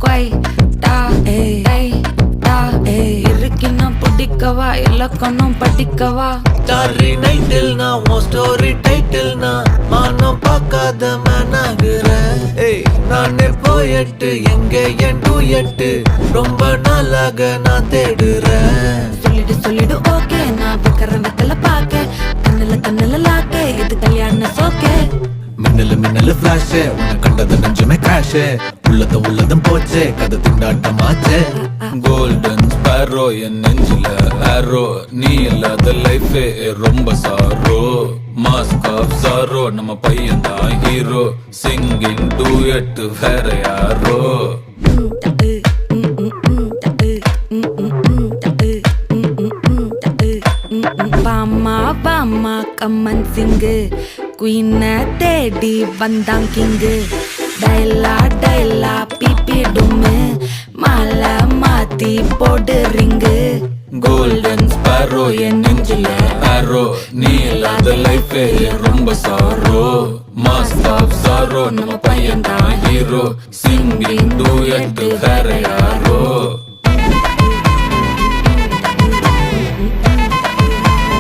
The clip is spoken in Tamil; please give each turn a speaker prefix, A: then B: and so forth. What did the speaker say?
A: quay ta ta irukina pudikava illakanam padikava
B: starry night il na mo story title na manam pakada managura naane poet enge en duet romba nalaga na thedura
A: சொல்லிடு okay na vikram vetala paake kannala laake idu kalyana soke
B: மின்னலு flash உன்னை கண்டது நெஞ்சுமே crash உள்ளதும் போச்சே கதை திண்டாட்டமாச்சே கோல்டன் ஸ்பேரோ என் நெஞ்சில ஆரோ நீ இல்லாத லைஃபே ரொம்ப சாரோ மாஸ்க் ஆஃப் சாரோ நம்ம பையன் தான் ஹீரோ சிங்கிங் டூயட் வேற யாரோ
A: பாமா கம்மன் சிங்கு குயின தேடி வந்தான் கிங்கு டைலா பிபி டும்மு மாலை மாத்தி போடு ரிங்கு
B: கோல்டன் ஸ்பேரோ என் நெஞ்சில ஆரோ நீ இல்லாத லைஃபே ரொம்ப சாரோ மாஸ்க் ஆஃப் சாரோ நம்ம பையன் தான் ஹீரோ சிங்கிங் டூயட் வேற யாரோ